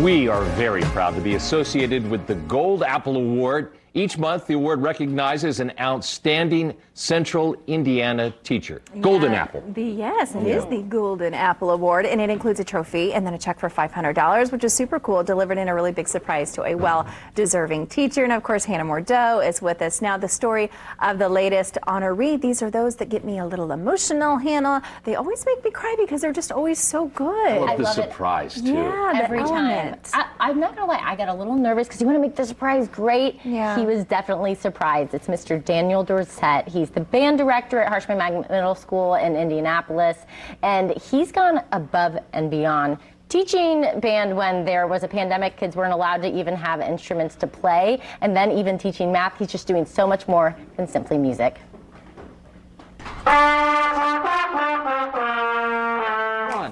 We are very proud to be associated with the Gold Apple Award. Each month, the award recognizes an outstanding Central Indiana teacher. Golden Apple. Yes, it is the Golden Apple Award, and it includes a trophy and then a check for $500, which is super cool, delivered in a really big surprise to a well-deserving teacher. And of course, Hannah Mordeau is with us now. The story of the latest honoree. These are those that get me a little emotional, Hannah. They always make me cry because they're just always so good. I love the surprise, too. Yeah, every time. I'm not gonna lie, I got a little nervous because you want to make the surprise great. Yeah. He was definitely surprised. It's Mr. Daniel Dorsett. He's the band director at Harshman Magnet Middle School in Indianapolis, and he's gone above and beyond. Teaching band when there was a pandemic, kids weren't allowed to even have instruments to play, and then even teaching math, he's just doing so much more than simply music.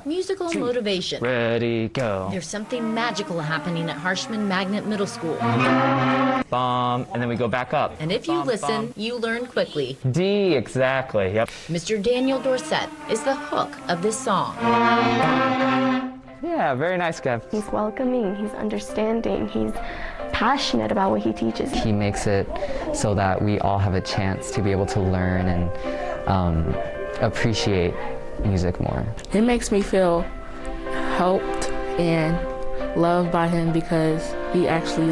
Musical motivation. Ready, go. There's something magical happening at Harshman Magnet Middle School. Bomb, and then we go back up. And if you listen, you learn quickly. D, exactly, yep. Mr. Daniel Dorsett is the hook of this song. Yeah, very nice guy. He's welcoming, he's understanding, he's passionate about what he teaches. He makes it so that we all have a chance to be able to learn and appreciate music more. It makes me feel helped and loved by him because he actually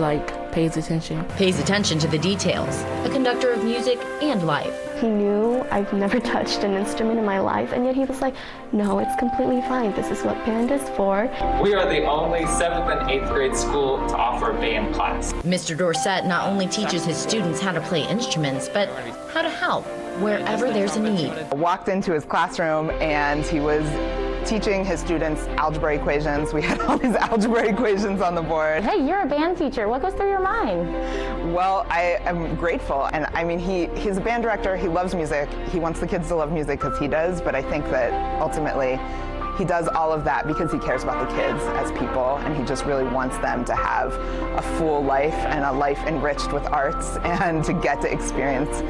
pays attention. Pays attention to the details. A conductor of music and life. He knew I've never touched an instrument in my life, and yet he was like, no, it's completely fine. This is what band is for. We are the only 7th and 8th grade school to offer a band class. Mr. Dorsett not only teaches his students how to play instruments, but how to help wherever there's a need. I walked into his classroom and he was teaching his students algebra equations. We had all these algebra equations on the board. Hey, you're a band teacher. What goes through your mind? Well, I am grateful. And I mean, he's a band director. He loves music. He wants the kids to love music because he does. But I think that ultimately he does all of that because he cares about the kids as people. And he just really wants them to have a full life and a life enriched with arts and to get to experience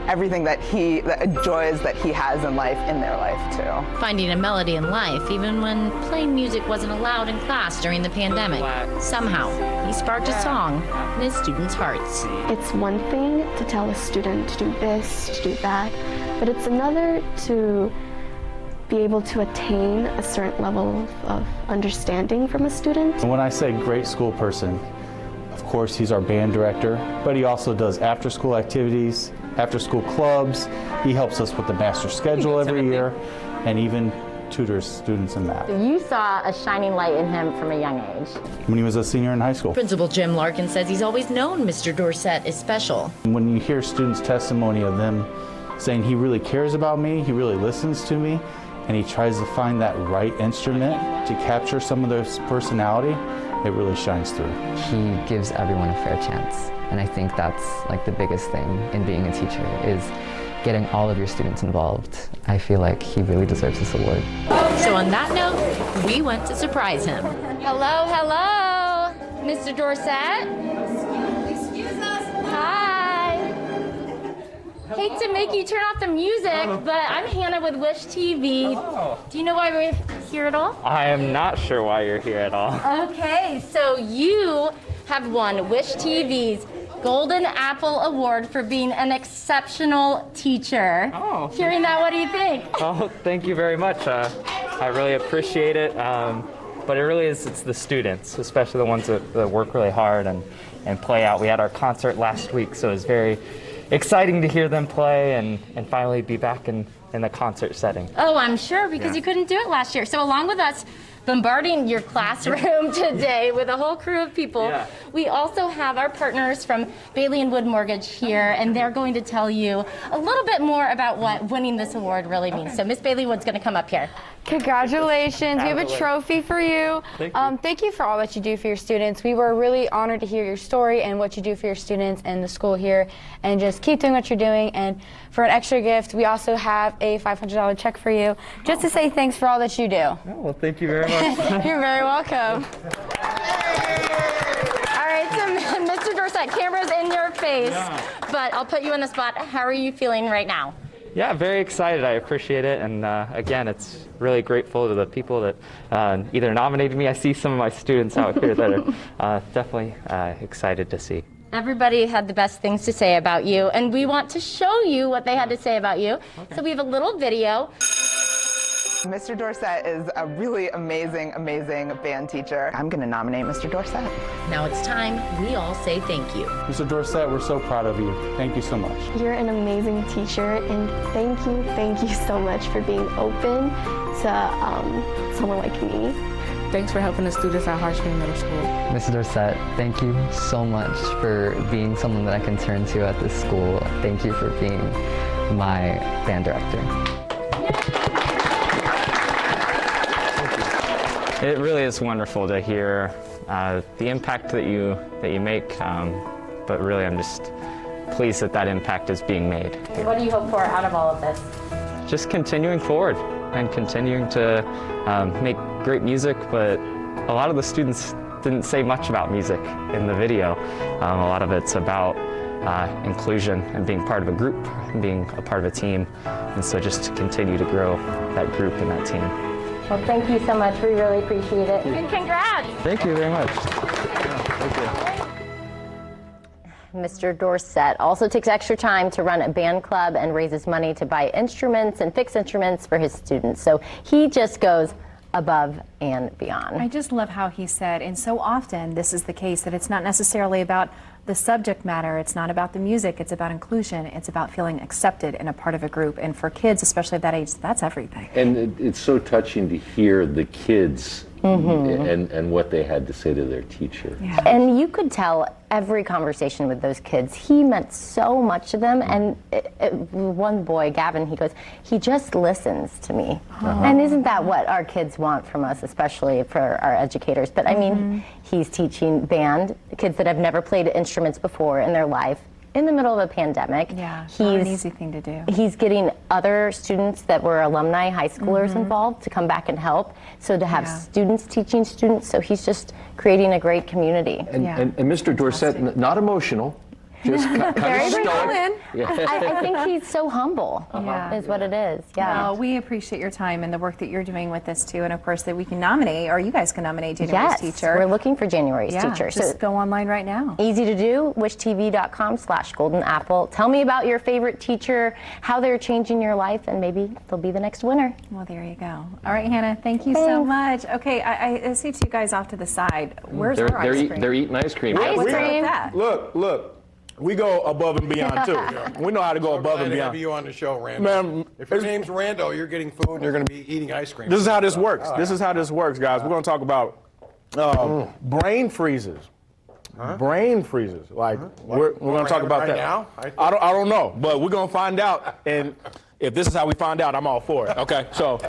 everything the joys that he has in life in their life too. Finding a melody in life, even when playing music wasn't allowed in class during the pandemic. Somehow, he sparked a song in his students' hearts. It's one thing to tell a student to do this, to do that, but it's another to be able to attain a certain level of understanding from a student. When I say great school person, of course he's our band director, but he also does after-school activities, after-school clubs. He helps us with the master schedule every year and even tutors students in math. You saw a shining light in him from a young age. When he was a senior in high school. Principal Jim Larkin says he's always known Mr. Dorsett is special. When you hear students' testimony of them saying he really cares about me, he really listens to me, and he tries to find that right instrument to capture some of their personality, it really shines through. He gives everyone a fair chance. And I think that's the biggest thing in being a teacher is getting all of your students involved. I feel like he really deserves this award. So on that note, we went to surprise him. Hello, hello, Mr. Dorsett. Excuse us. Hi. Hate to make you turn off the music, but I'm Hannah with Wish TV. Do you know why we're here at all? I am not sure why you're here at all. Okay, so you have won Wish TV's Golden Apple Award for being an exceptional teacher. Oh. Hearing that, what do you think? Oh, thank you very much. I really appreciate it. But it really is, it's the students, especially the ones that work really hard and play out. We had our concert last week, so it was very exciting to hear them play and finally be back in the concert setting. Oh, I'm sure, because you couldn't do it last year. So along with us bombarding your classroom today with a whole crew of people, we also have our partners from Bailey and Wood Mortgage here, and they're going to tell you a little bit more about what winning this award really means. So Miss Bailey Wood's going to come up here. Congratulations. We have a trophy for you. Thank you for all that you do for your students. We were really honored to hear your story and what you do for your students and the school here, and just keep doing what you're doing. And for an extra gift, we also have a $500 check for you, just to say thanks for all that you do. Oh, well, thank you very much. You're very welcome. All right, so Mr. Dorsett, camera's in your face, but I'll put you on the spot. How are you feeling right now? Yeah, very excited. I appreciate it. And again, it's really grateful to the people that either nominated me. I see some of my students out here that are definitely excited to see. Everybody had the best things to say about you, and we want to show you what they had to say about you. Okay. So we have a little video. Mr. Dorsett is a really amazing, amazing band teacher. I'm going to nominate Mr. Dorsett. Now it's time we all say thank you. Mr. Dorsett, we're so proud of you. Thank you so much. You're an amazing teacher, and thank you so much for being open to someone like me. Thanks for helping the students at Harshman Middle School. Mr. Dorsett, thank you so much for being someone that I can turn to at this school. Thank you for being my band director. It really is wonderful to hear the impact that you make, but really I'm just pleased that that impact is being made. What do you hope for out of all of this? Just continuing forward and continuing to make great music, but a lot of the students didn't say much about music in the video. A lot of it's about inclusion and being part of a group, and being a part of a team, and so just to continue to grow that group and that team. Well, thank you so much. We really appreciate it. And congrats! Thank you very much. Mr. Dorsett also takes extra time to run a band club and raises money to buy instruments and fix instruments for his students. So he just goes above and beyond. I just love how he said, and so often this is the case, that it's not necessarily about the subject matter, it's not about the music, it's about inclusion, it's about feeling accepted and a part of a group. And for kids, especially at that age, that's everything. And it's so touching to hear the kids and what they had to say to their teacher. Yeah. And you could tell every conversation with those kids, he meant so much to them. And one boy, Gavin, he goes, he just listens to me. And isn't that what our kids want from us, especially for our educators? But I mean, he's teaching band, kids that have never played instruments before in their life, in the middle of a pandemic. Yeah, not an easy thing to do. He's getting other students that were alumni, high schoolers involved to come back and help. So to have students teaching students, so he's just creating a great community. And Mr. Dorsett, not emotional, just kind of stoic. I think he's so humble, is what it is. Yeah. Well, we appreciate your time and the work that you're doing with this too, and of course that we can nominate, or you guys can nominate January's teacher. We're looking for January's teacher. Just so go online right now. Easy to do, wishtv.com/golden apple. Tell me about your favorite teacher, how they're changing your life, and maybe they'll be the next winner. Well, there you go. All right, Hannah, thank you so much. Okay, I see two guys off to the side. Where's our ice cream? They're eating ice cream. Ice cream. Look. We go above and beyond too. We know how to go above and Glad to beyond. have you on the show, Rando. Man, if your name's Rando, you're getting food and you're going to be eating ice cream. This is how this works. This is how this works, guys. We're going to talk about brain freezes. Brain freezes. Like we're going to talk about that. Now? I don't know, but we're going to find out. And if this is how we find out, I'm all for it. Okay, so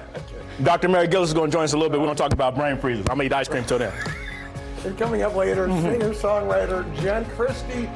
Dr. Mary Gillis is going to join us a little bit. We're going to talk about brain freezes. I'm going to eat ice cream till then. And coming up later, singer-songwriter Jen Christie.